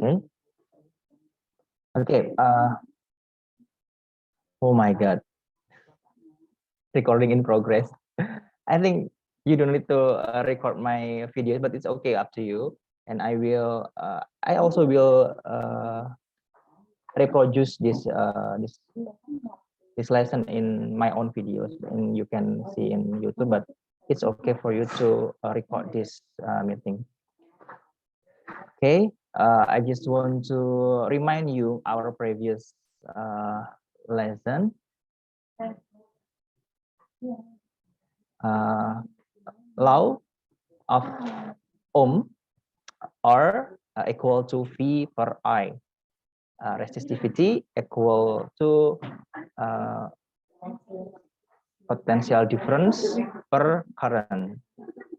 Okay. Okay. Oh my God. Recording in progress. I think you don't need to record my videos, but it's okay, up to you. And I will. I also will reproduce this lesson in my own videos, and you can see in YouTube. But it's okay for you to record this meeting. Okay. I just want to remind you our previous lesson. Law of Ohm are equal to V per I. Resistivity equal to potential difference per current.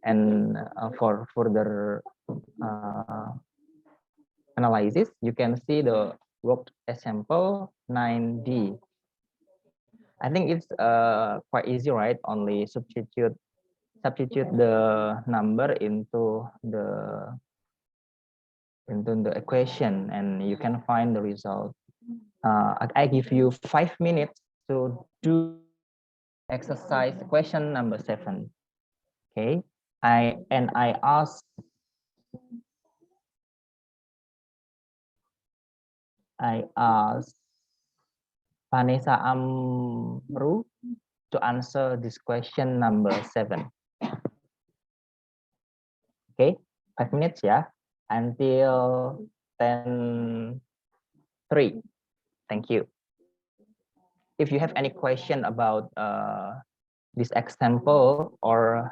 And for further analysis, you can see the worked example 9D. I think it's quite easy, right? Only substitute the number into the equation, and you can find the result. I give you 5 minutes to do exercise question number 7. Okay. I ask Vanessa Amru to answer this question number 7. Okay, 5 minutes, yeah, until 10:03. Thank you. If you have any question about this example or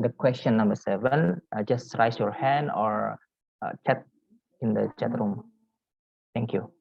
the question number 7, just raise your hand or chat in the chat room. Thank you.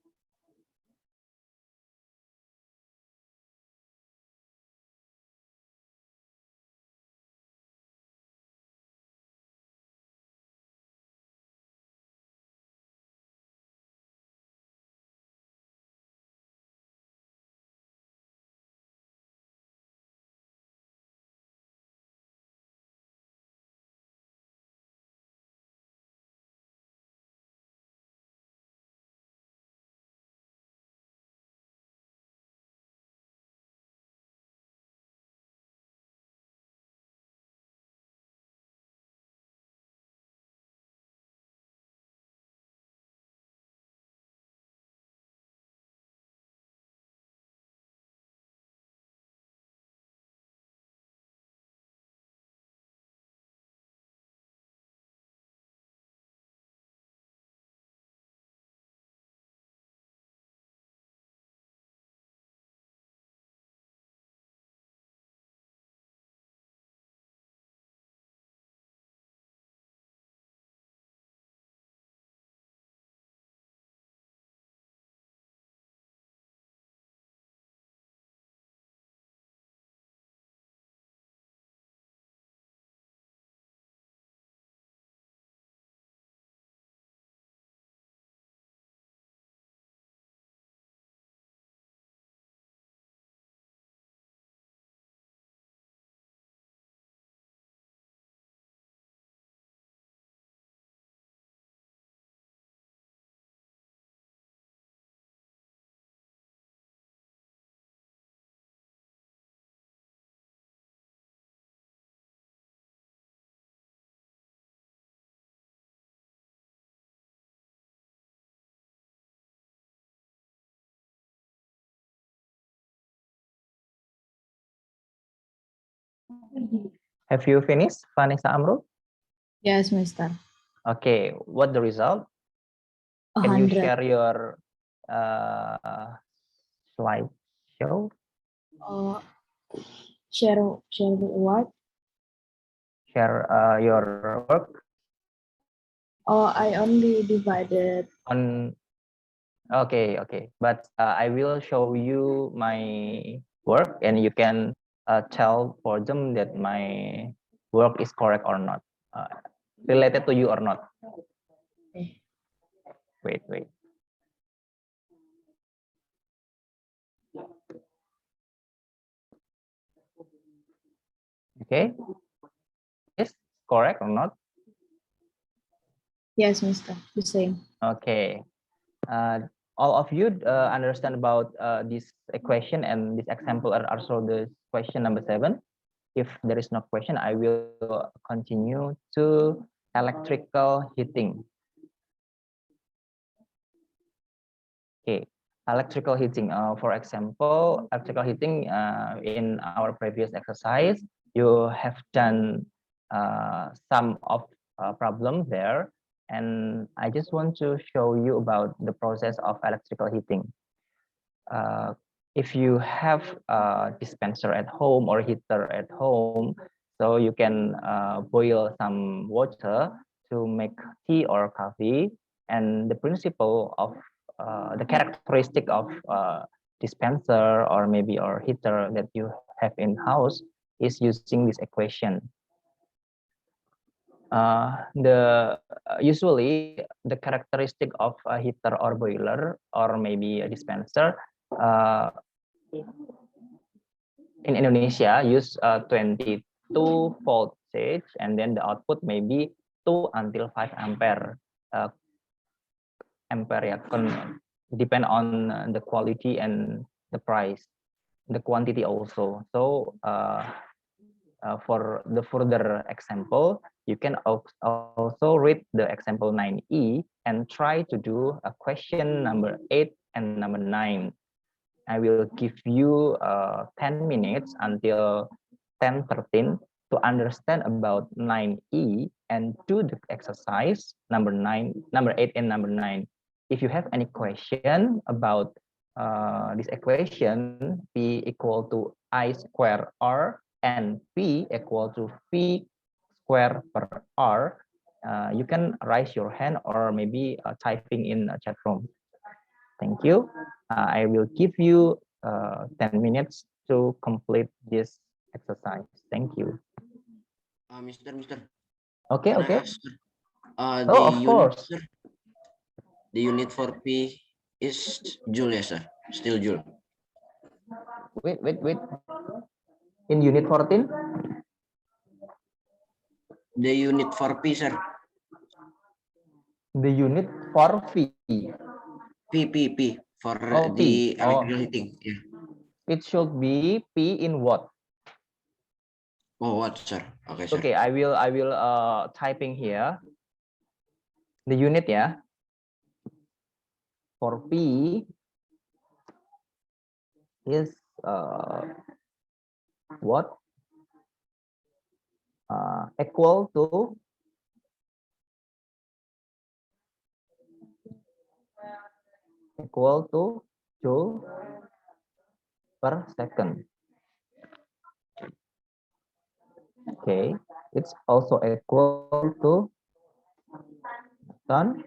Have you finished, Vanessa Amru? Yes, Mister. Okay, what the result? Can you share your slideshow? Share what? Share your work. Oh, I only divided. On. Okay, but I will show you my work, and you can tell for them that my work is correct or not, related to you or not. Okay. Wait. Okay, yes, correct or not? Yes, Mister. The same. Okay. All of you understand about this equation and this example are also the question number 7. If there is no question, I will continue to electrical heating. Okay, electrical heating. For example, electrical heating in our previous exercise, you have done some of problem there, and I just want to show you about the process of electrical heating. If you have a dispenser at home or heater at home, so you can boil some water to make tea or coffee, and the principle of the characteristic of dispenser or maybe or heater that you have in house is using this equation. Usually the characteristic of a heater or boiler or maybe a dispenser in Indonesia use 22 voltage, and then the output may be 2 until 5 ampere. Ampere ya, depend on the quality and the price, the quantity also. So for the further example, you can also read the example 9e and try to do a question number 8 and number 9. I will give you 10 minutes until 10:13 to understand about 9e and do the exercise number 8 and number 9. If you have any question about this equation, P equal to I square R and P equal to V square per R, you can raise your hand or maybe typing in a chat room. Thank you. I will give you 10 minutes to complete this exercise. Thank you. Mister, Okay, can I okay. ask, Oh, the of unit, course. sir, the unit for P is joule, yes, sir, still joule. Wait. In unit 14? The unit for P, sir. The unit for V. P for Oh, the P. Oh, electrical heating. Yeah. it should be P in watt. Oh, what, sir? Okay, sir. Okay, I will typing here the unit, yeah. For P is what? Equal to joule per second. Okay, it's also equal to done.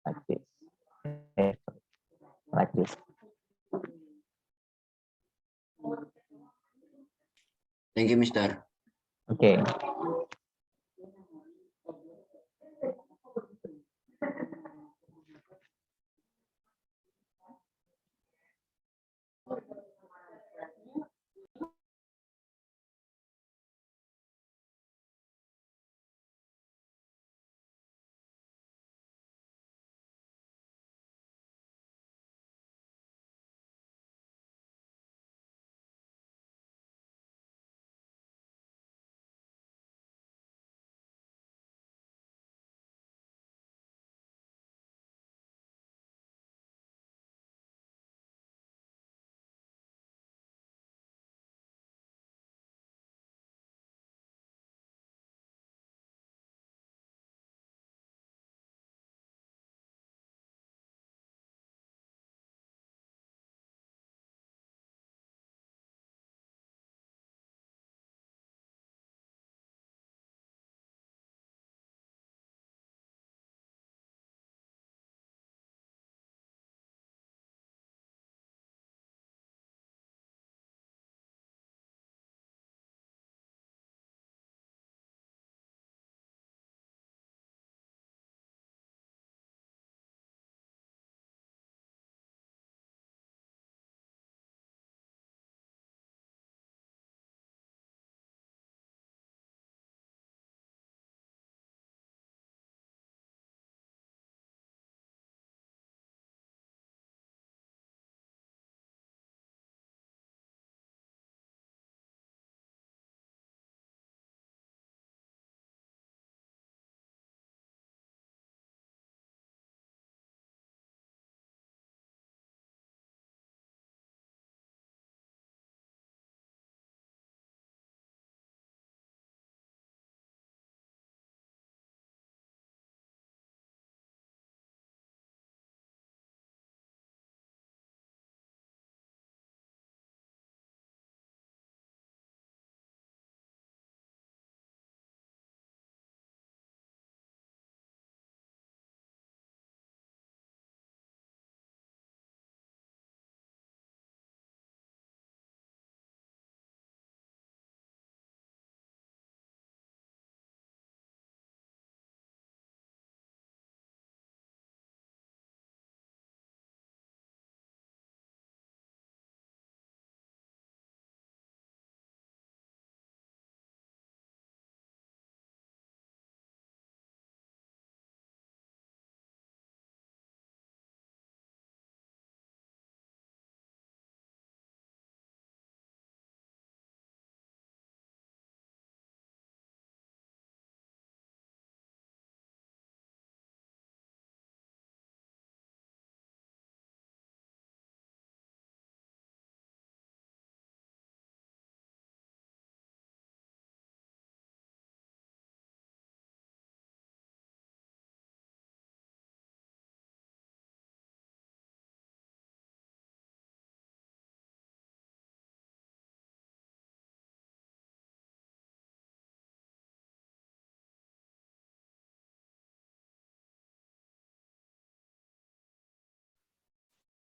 Like this. Okay, like this. Thank you, Mister. Okay.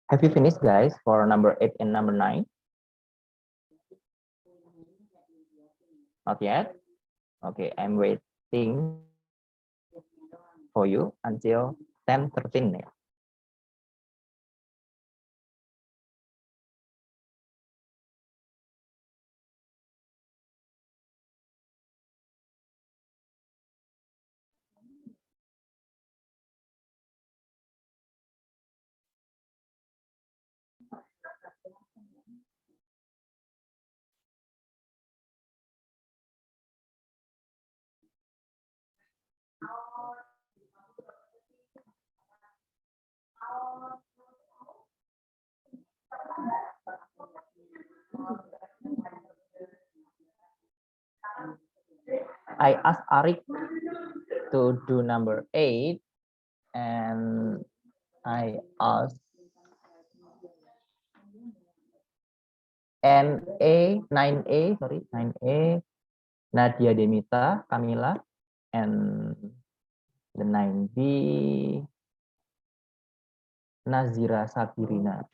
Have you finished, guys, for number 8 and number 9? Not yet? Okay, I'm waiting for you until 10:13. I asked Arik to do number 8, and I asked NA 9A, sorry, 9A, Nadia Demita, Camila, and the 9B, Nazira Sapirina.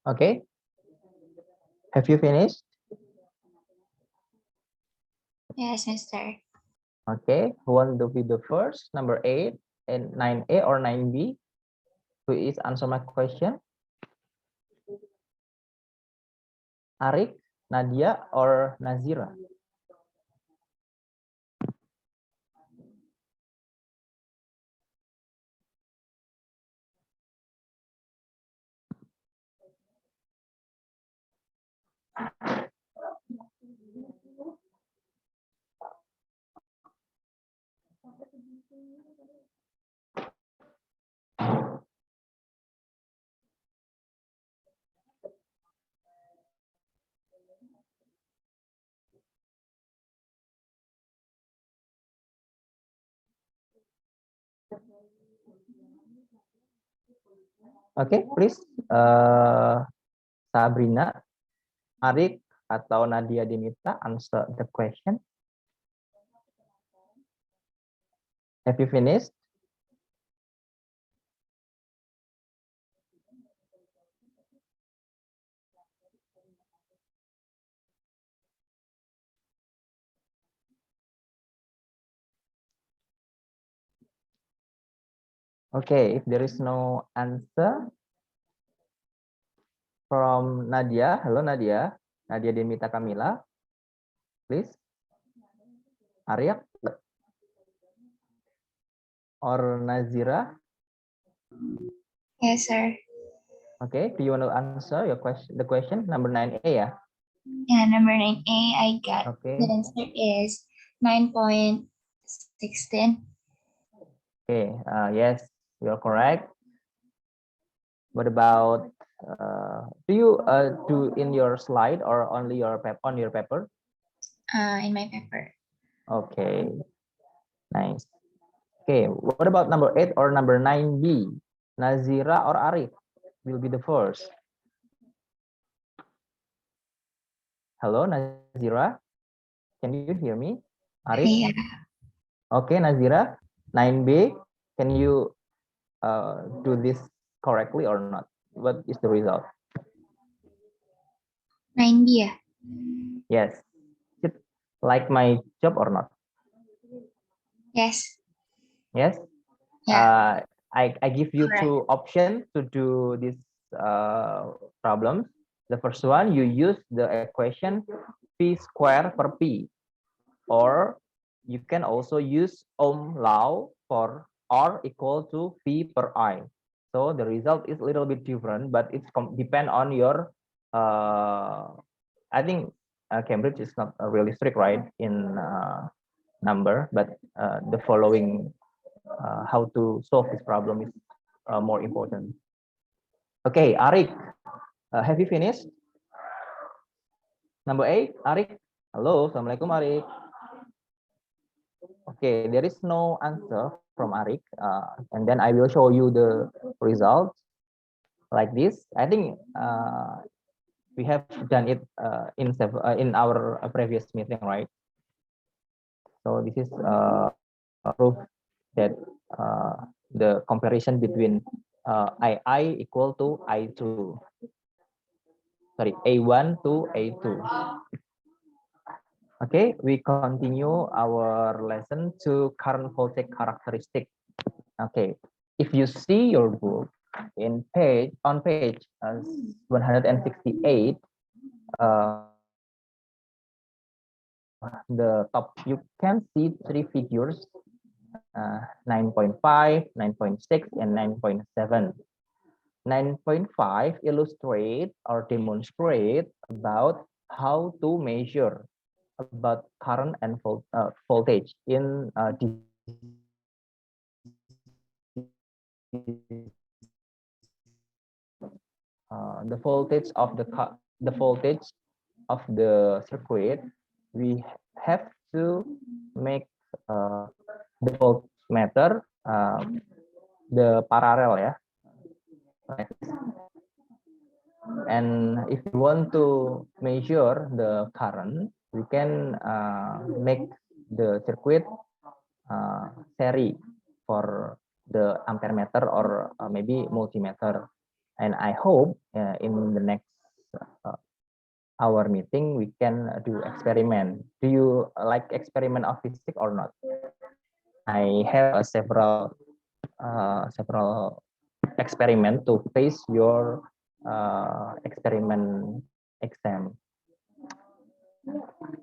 Okay, have you finished? Yes, Mister. Okay, who want to be the first? Number 8 and 9A or 9B? Please answer my question. Arik, Nadia, or Nazira? Okay, please, Sabrina, Arik, atau Nadia Dinita answer the question. Have you finished? Okay, if there is no answer from Nadia, hello Nadia, Nadia Demita Kamila, please. Arya or Nazira? Yes, sir. Okay, do you want to answer your question? The question number 9A, yeah. Yeah, number 9A, I got Okay. the answer is 9.16. Okay, yes, you're correct. What about do you do in your slide or only your on your paper? In my paper. Okay, nice. Okay, what about number 8 or number 9B? Nazira or Arif will be the first. Hello, Nazira. Can you hear me? Arif? Yeah. Okay, Nazira. 9B, can you do this correctly or not? What is the result? 9B, yeah. Yes. Is it like my job or not? Yes. Yes? Yeah. I give you Correct. two options to do this problem. The first one, you use the equation p square per p, or you can also use Ohm law for R equal to V per I. So the result is a little bit different, but it's depend on your. I think Cambridge is not really strict, right, in number, but the following how to solve this problem is more important. Okay, Arik, have you finished? Number 8, Arik. Hello, Assalamualaikum, Arik. Okay, there is no answer from Arik, and then I will show you the results like this. I think we have done it in our previous meeting, right? So this is a proof that the comparison between I equal to I2. Sorry, A1 to A2. Okay, we continue our lesson to current voltage characteristic. Okay, if you see your book on page 168, the top you can see three figures, 9.5, 9.6, and 9.7. 9.5 illustrate or demonstrate about how to measure about current and voltage in the voltage of the voltage of the circuit. We have to make the voltmeter the parallel, yeah. And if you want to measure the current, we can make the circuit series for the ampere meter or maybe multimeter. And I hope in the next our meeting we can do experiment. Do you like experiment of physics or not? I have several experiment to face your experiment exam.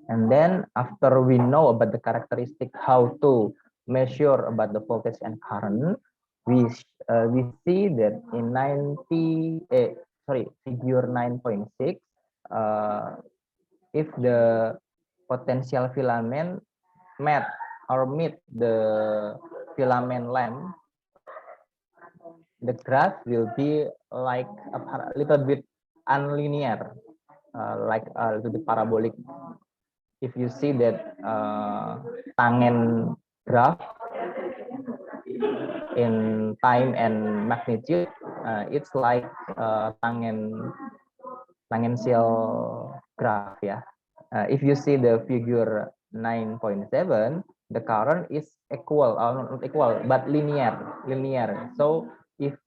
And then after we know about the characteristic how to measure about the voltage and current, we see that in figure 9.6, if the potential filament meet the filament length, the graph will be like a little bit unlinear, like a little bit parabolic. If you see that tangent graph in time and magnitude, it's like tangential graph, yeah. If you see the figure 9.7, the current is equal, or not equal, but linear. So if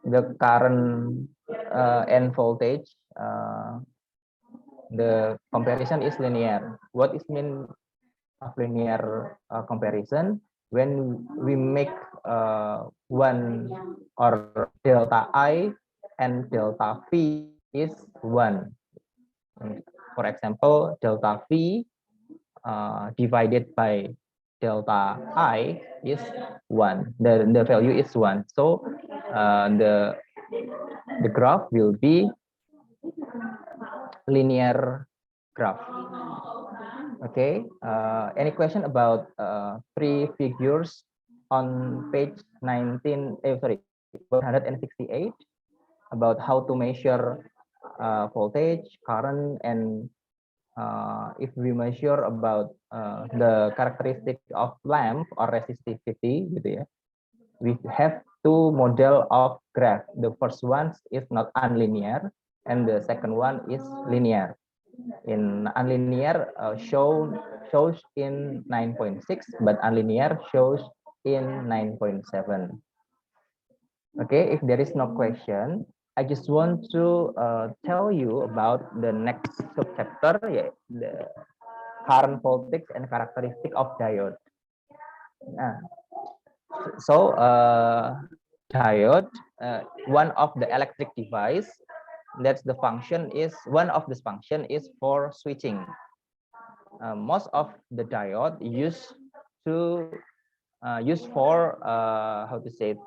the current and voltage, the comparison is linear. What is mean of linear comparison? When we make one or delta I and delta V is 1. For example, delta V divided by delta I is 1. The value is 1. So the graph will be linear graph. Okay. Any question about three figures on page 168 about how to measure voltage, current, and if we measure about the characteristic of lamp or resistivity, gitu ya, we have two model of graph. The first one is not unlinear, and the second one is linear. In unlinear shows in 9.6, but unlinear shows in 9.7. Okay, if there is no question, I just want to tell you about the next subchapter, yeah, the current voltage and characteristic of diode. Nah, So diode, one of the electric device that's the function is one of this function is for switching. Most of the diode used for how to say it,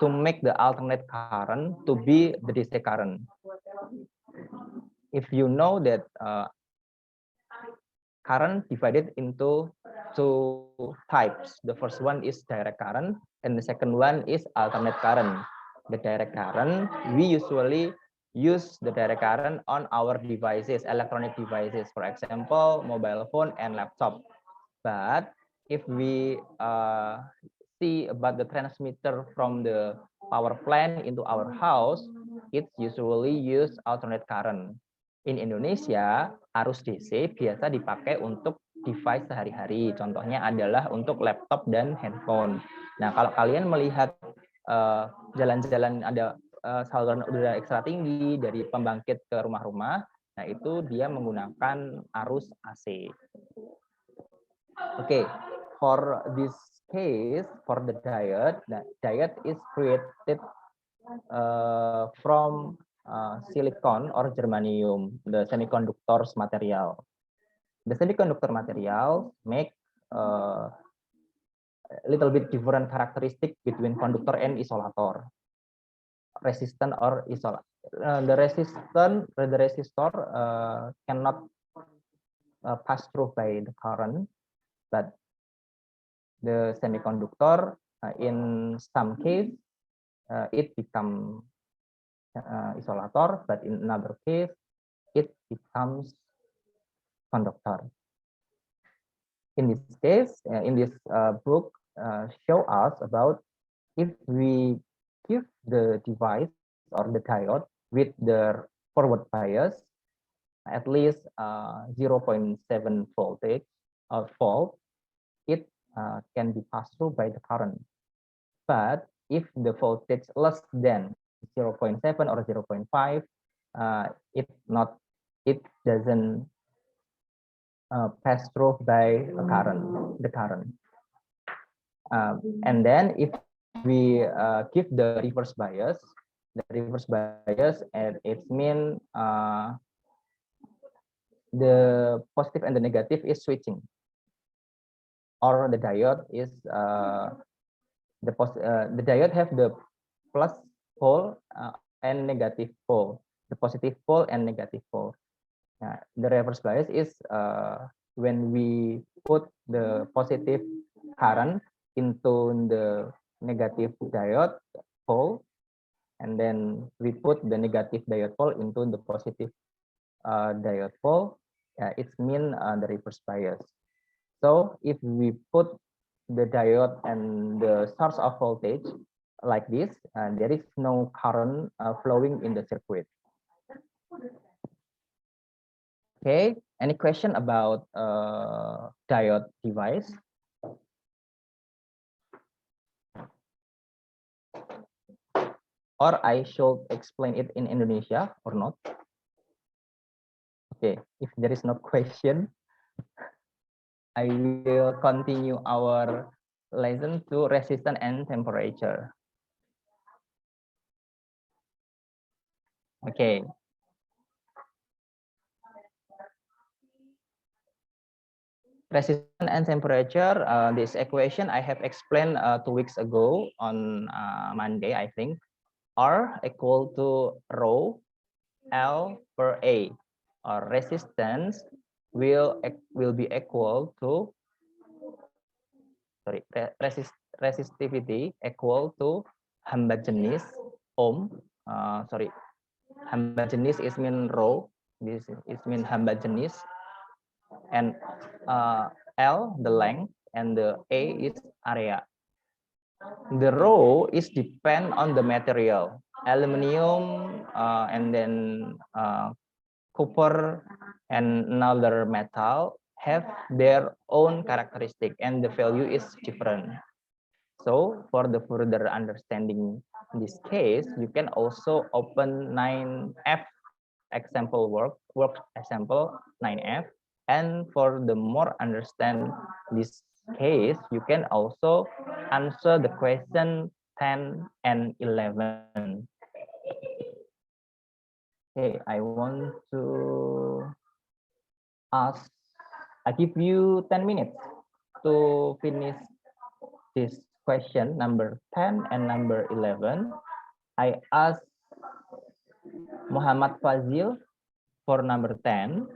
to make the alternate current to be the DC current. If you know that current divided into two types. The first one is direct current, and the second one is alternate current. The direct current, we usually use the direct current on our devices, electronic devices, for example, mobile phone and laptop. But if we see about the transmitter from the power plant into our house, it's usually use alternate current. In Indonesia, arus DC biasa dipakai untuk device sehari-hari. Contohnya adalah untuk laptop dan handphone. Nah, kalau kalian melihat jalan-jalan ada saluran udara ekstra tinggi dari pembangkit ke rumah-rumah, nah itu dia menggunakan arus AC. Okay, for this case, for the diode, the diode is created from silicon or germanium, the semiconductors material. The semiconductor material make a little bit different characteristic between conductor and isolator, resistant or isolator. The resistor cannot pass through by the current, but the semiconductor in some case it become isolator, but in another case it becomes conductor. In this case, in this book show us about if we give the device or the diode with the forward bias at least 0.7 voltage or volt, it can be passed through by the current. But if the voltage less than 0.7 or 0.5, it doesn't pass through by the current. And then if we give the reverse bias, and it means the positive and the negative is switching, or the diode is the diode have the plus pole and negative pole, the positive pole and negative pole. The reverse bias is when we put the positive current into the negative diode pole, and then we put the negative diode pole into the positive diode pole. It means the reverse bias. So if we put the diode and the source of voltage like this, there is no current flowing in the circuit. Okay, any question about diode device? Or I should explain it in Indonesia or not? Okay, if there is no question, I will continue our lesson to resistance and temperature. Okay. Resistance and temperature, this equation I have explained 2 weeks ago on Monday, I think, are equal to rho L per A, or resistance will be equal to, sorry, resistivity equal to hamba jenis ohm, sorry, hamba jenis is mean rho, this is mean hamba jenis, and L the length, and the A is area. The rho is depend on the material, aluminum, and then copper and another metal have their own characteristic, and the value is different. So for the further understanding this case, you can also open 9F example work example 9F, and for the more understand this case, you can also answer the question 10 and 11. Okay, I want to ask, I give you 10 minutes to finish this question number 10 and number 11. I ask Muhammad Fazil for number 10,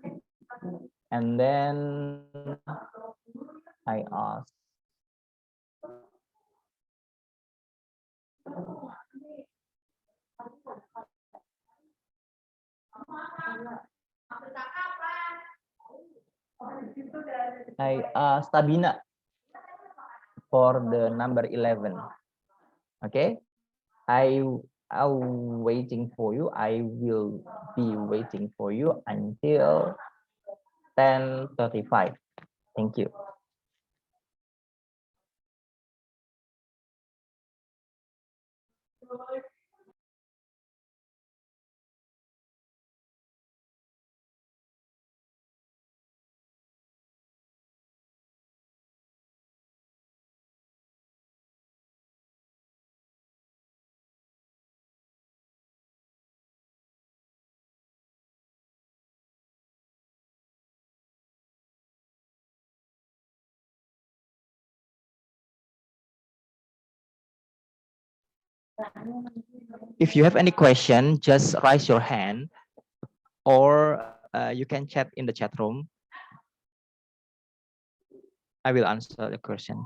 and then I ask Sabina for the number 11. Okay, I am waiting for you. I will be waiting for you until 10:35. Thank you. If you have any question, just raise your hand, or you can chat in the chat room. I will answer the question.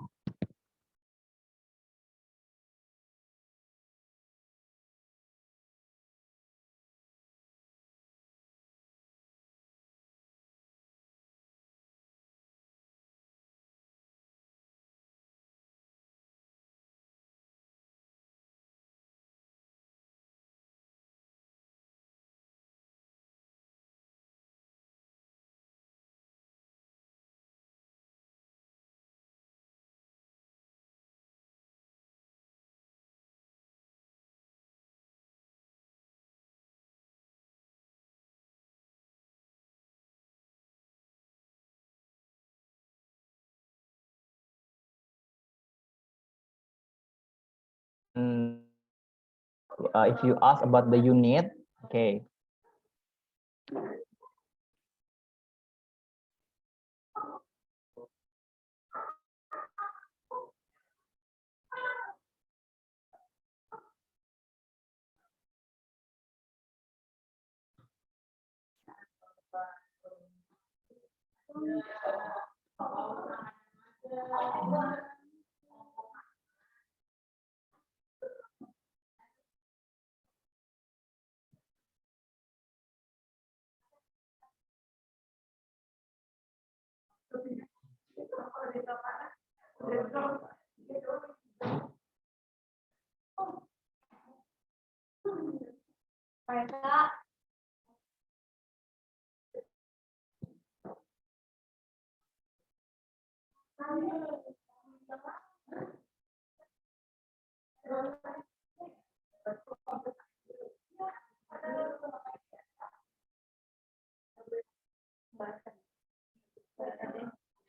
If you ask about the unit, okay.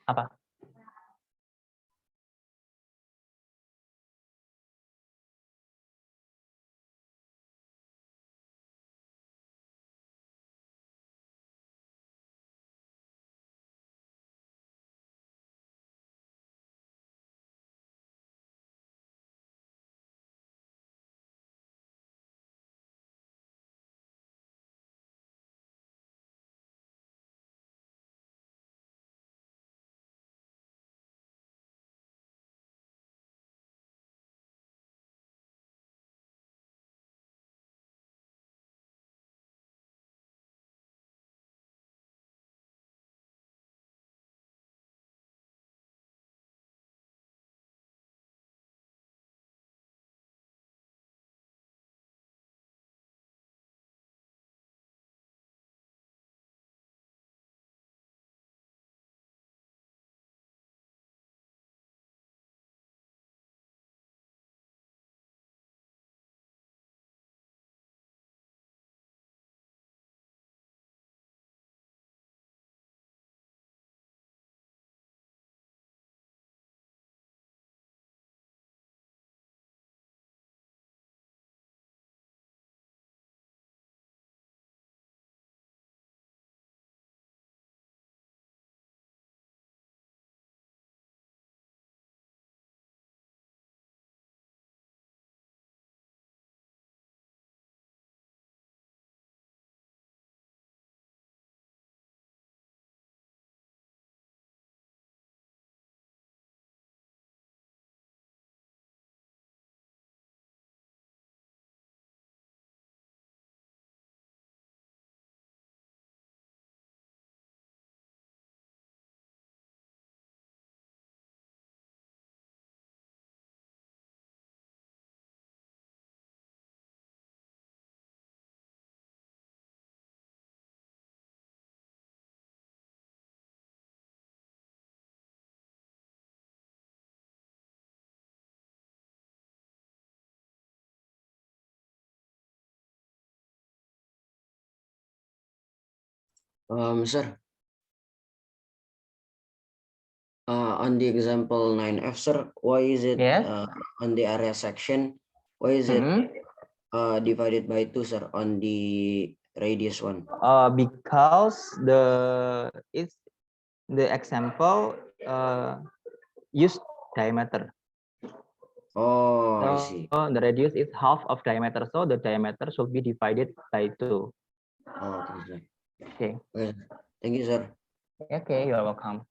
Apa? Sir, on the example 9F, sir, why is it Yes. on the area section? Why is it Mhm. divided by 2, sir, on the radius one? Because the example use diameter. Oh, I So see. the radius is half of diameter, so the diameter should be divided by 2. Oh, okay, sir. Okay. Okay, sir. Thank you, sir. Okay, you're welcome.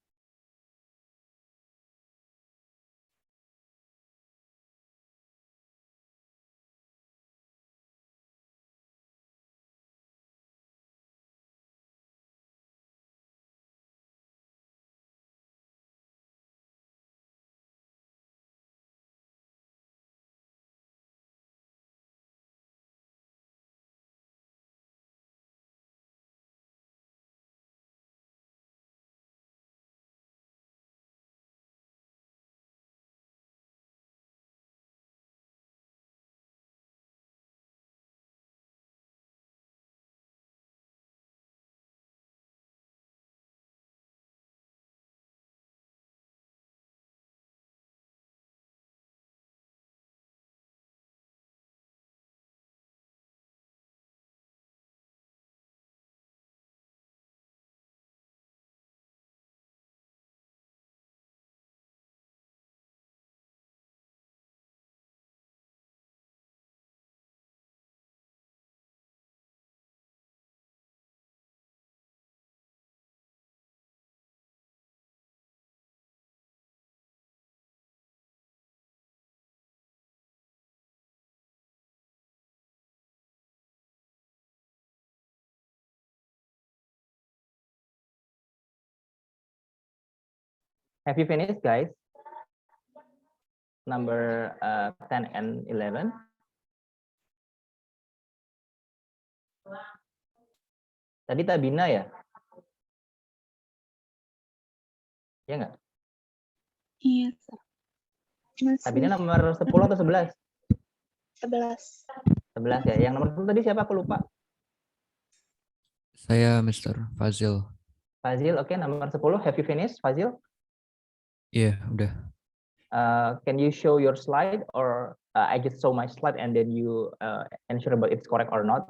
Have you finished, guys? Number 10 and 11. Tadi Tabina ya? Ya nggak? Iya, sir. Tabina Masih nomor 10 atau 11? 11. 11 ya. Yang nomor 10 tadi siapa? Aku lupa. Saya Mr. Fazil. Fazil, oke. Nomor 10. Have you finished, Fazil? Iya, udah. Can you show your slide or I just show my slide and then you ensure about it's correct or not?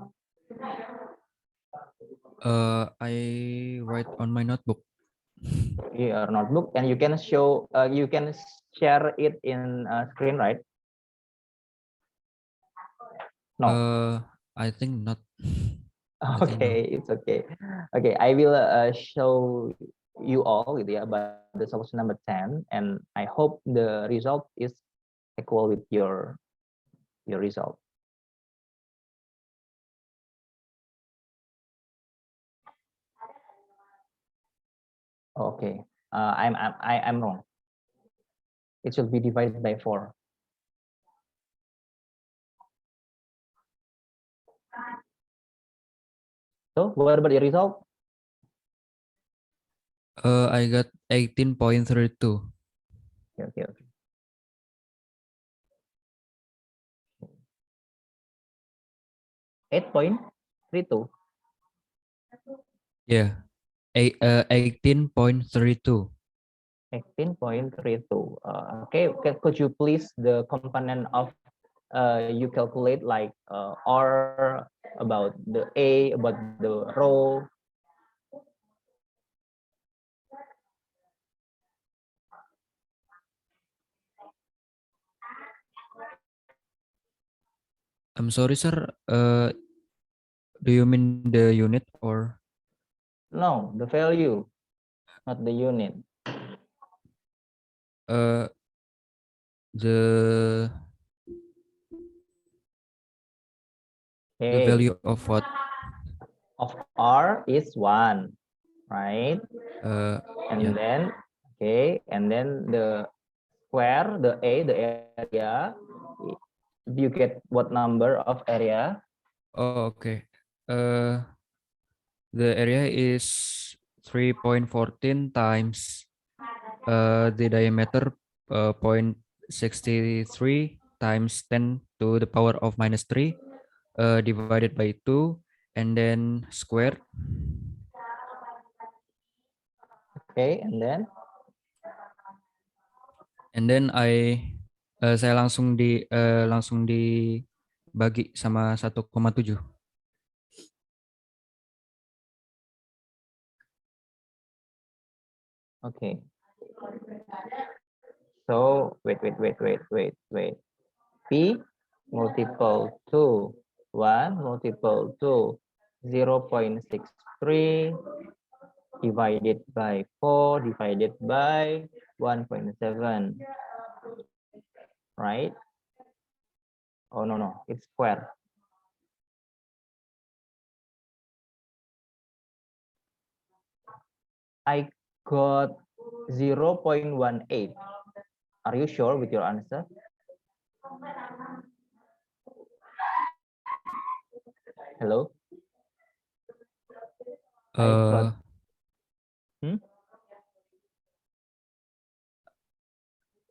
I write on my notebook. Your notebook and you can show you can share it in screen, right? No. I think not. I think no. Okay, it's okay. Okay, I will show you all gitu ya about the solution number 10 and I hope the result is equal with your result. Okay, I'm wrong. It should be divided by 4. So what about your result? I got 18.32. Okay. 8.32. Yeah. 18.32. 18.32. Okay, could you please the component of you calculate like R about the A, about the row. I'm sorry, sir. Do you mean the unit or? No, the value, not the unit. The Okay. value of what? Of R is 1, right? And Yeah. then, okay, and then the square, the A, the area, you get what number of area? Oh, okay. The area is 3.14 times the diameter 0.63 times 10 to the power of minus 3 divided by 2 and then square. Okay, and then saya langsung dibagi sama 1,7. okay. So wait. P multiple 2, 1 multiple 2, 0.63 divided by 4 divided by 1.7, right? Oh, no, it's square. I got 0.18. Are you sure with your answer? Hello? I got,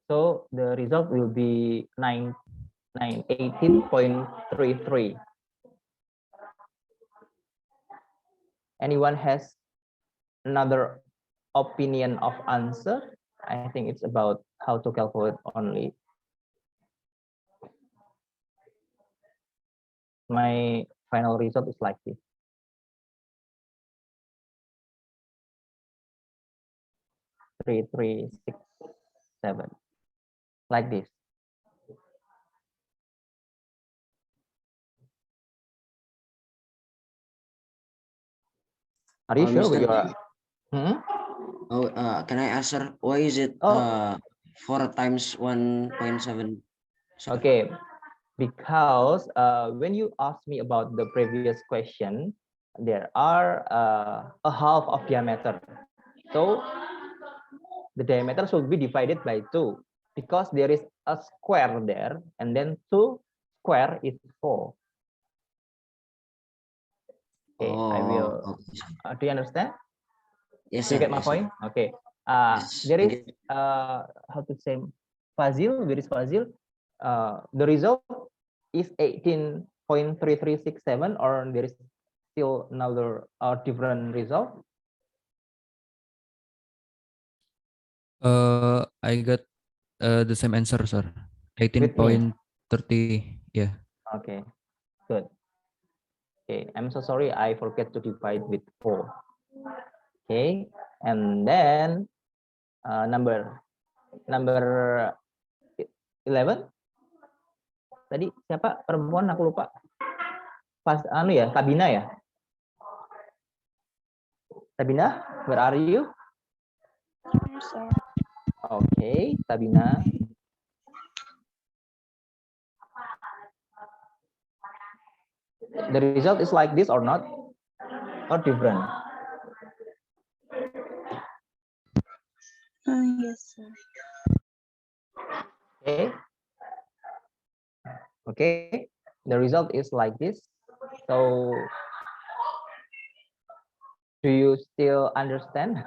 so the result will be 18.33. Anyone has another opinion of answer? I think it's about how to calculate only. My final result is like this. 3367, like this. Are you sure with Mr. your? Oh, can I answer? Why is it Oh. 4 times 1.7? Okay, because when you asked me about the previous question, there are a half of diameter. So the diameter should be divided by 2 because there is a square there, and then 2 square is 4. Okay, I will. Okay. Do you understand? Yes, Do you sir. get my Yes, sir. point? Okay. Yes, There I is get it. how to say Fazil. Where is Fazil? The result is 18.3367, or there is still another different result? I got the same answer, sir. With me. 18.30. Yeah. Okay, good. Okay, I'm so sorry I forget to divide with 4. Okay, and then number 11. Tadi siapa perempuan, aku lupa. Pas ya, Tabina ya. Tabina, where are you? Here, sir. Okay, Tabina. The result is like this or not? Or different? Yes, sir. Okay. Okay, the result is like this. So do you still understand?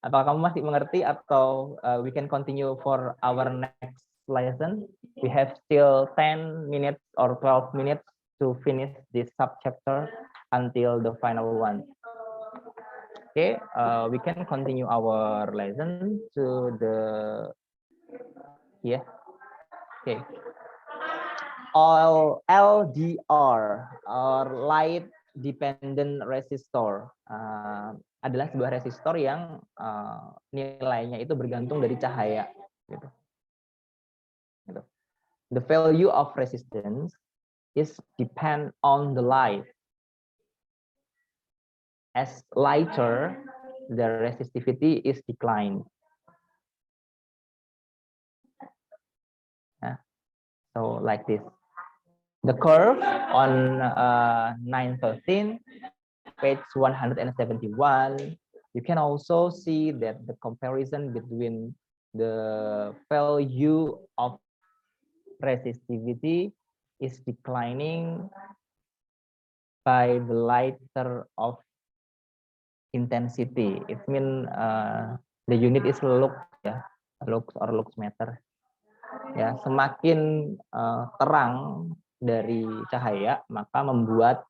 Apakah kamu masih mengerti, atau we can continue for our next lesson? We have still 10 minutes or 12 minutes to finish this subchapter until the final one. Okay, we can continue our lesson to the Okay. LDR or light dependent resistor adalah sebuah resistor yang nilainya itu bergantung dari cahaya. Gitu. The value of resistance is depend on the light. As lighter, the resistivity is declined. So like this. The curve on 913, page 171, you can also see that the comparison between the value of resistivity is declining by the lighter of intensity. It means the unit is lux, ya, lux or lux meter. Ya, semakin terang dari cahaya, maka membuat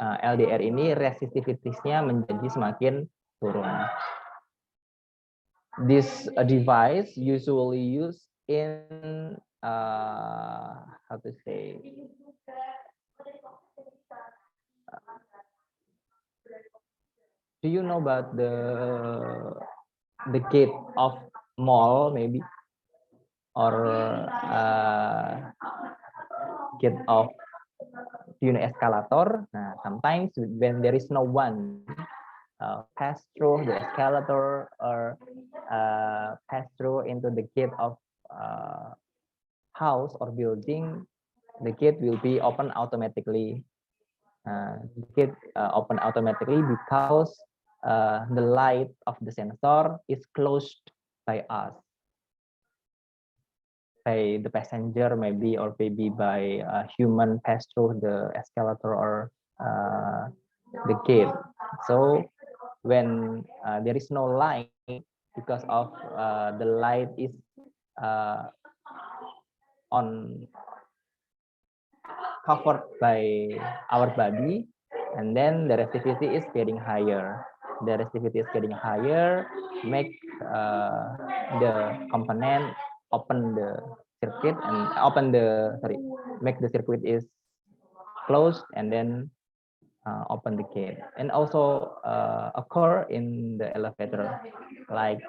LDR ini resistivitiesnya menjadi semakin turun. this device usually used in how to say, do you know about the gate of mall maybe, or gate of escalator? Nah, sometimes when there is no one pass through the escalator or pass through into the gate of house or building, the gate will be open automatically. The gate open automatically because the light of the sensor is closed by us, by the passenger maybe, or maybe by a human pass through the escalator or the gate. So when there is no light, because of the light is on covered by our body, and then the resistivity is getting higher. The resistivity is getting higher, make the component open the circuit and make the circuit is closed, and then open the gate. And also occur in the elevator, like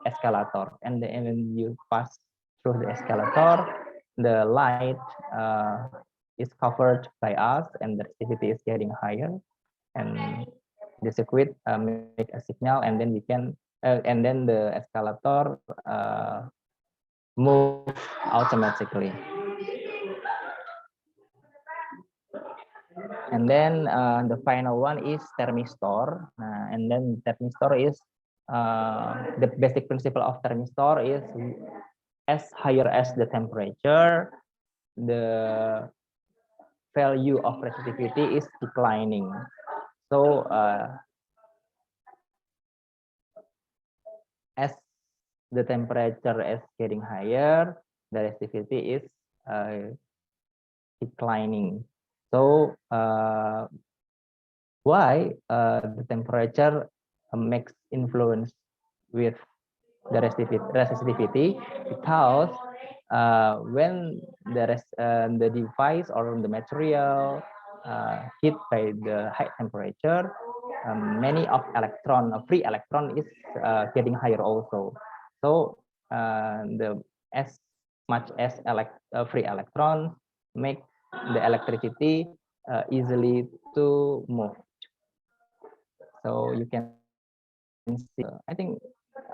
escalator, and then when you pass through the escalator, the light is covered by us and the resistivity is getting higher, and the circuit make a signal, and then we can and then the escalator move automatically. And then the final one is thermistor. And then thermistor is the basic principle of thermistor is as higher as the temperature, the value of resistivity is declining. So as the temperature is getting higher, the resistivity is declining. So why the temperature makes influence with the resistivity? Because when the device or the material hit by the high temperature, many of free electron is getting higher also. So the as much as free electrons make the electricity easily to move. So you can see, I think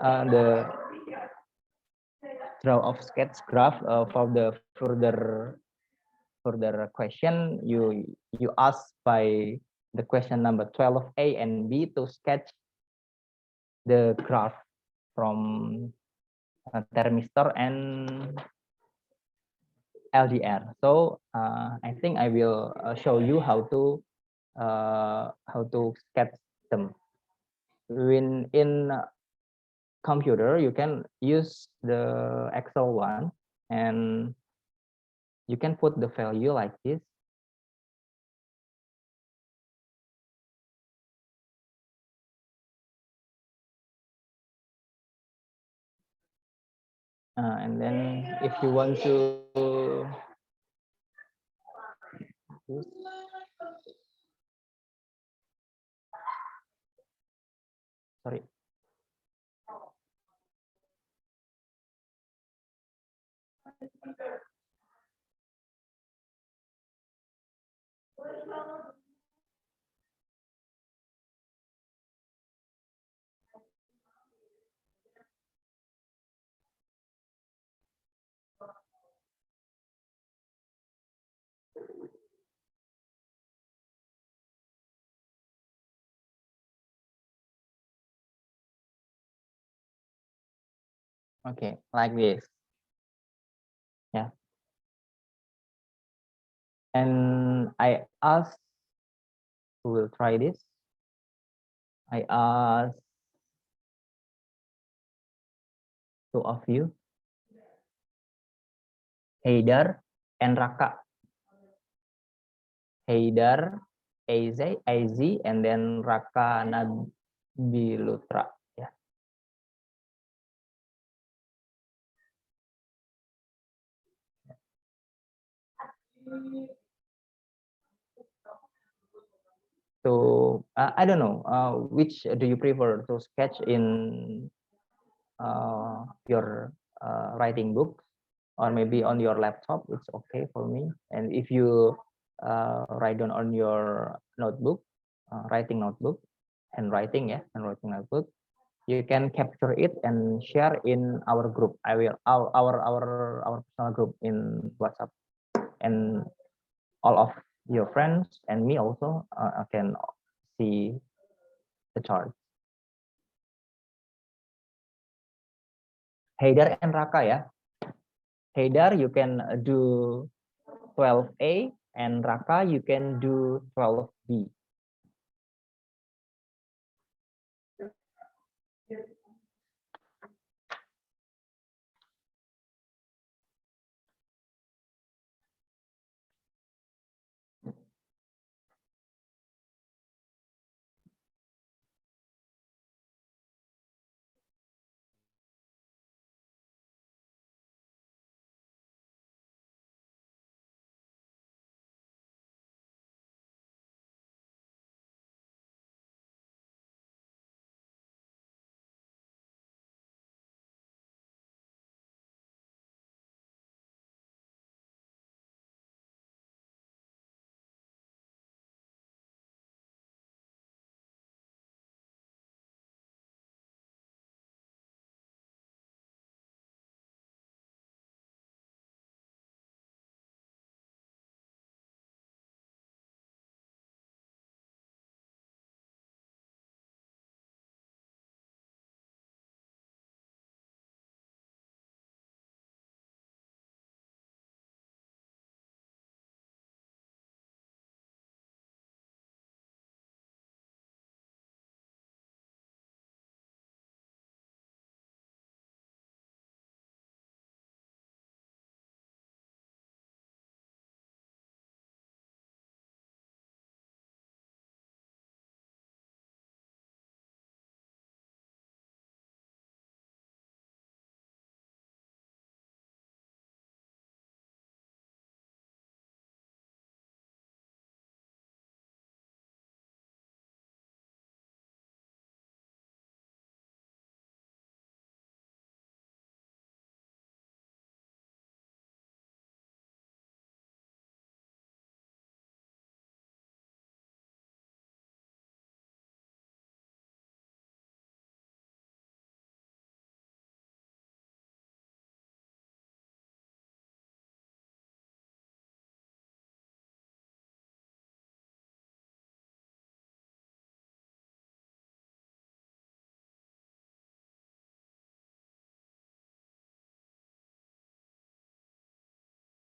the draw of sketch graph for the further question, you ask by the question number 12A and B to sketch the graph from thermistor and LDR. So I think I will show you how to sketch them. When in computer, you can use the Excel one, and you can put the value like this. And then if you want to sorry. Okay, like this. Yeah. And I ask who will try this. I ask two of you, Haidar and Raka. Haidar, AZ, and then Raka Nabilutra. Yeah. So I don't know, which do you prefer to sketch in your writing book, or maybe on your laptop? It's okay for me. And if you write down on your notebook, writing notebook, handwriting, yeah, handwriting notebook, you can capture it and share in our group. I will our personal group in WhatsApp, and all of your friends and me also can see the chart. Haidar and Raka, ya. Haidar, you can do 12A, and Raka, you can do 12B.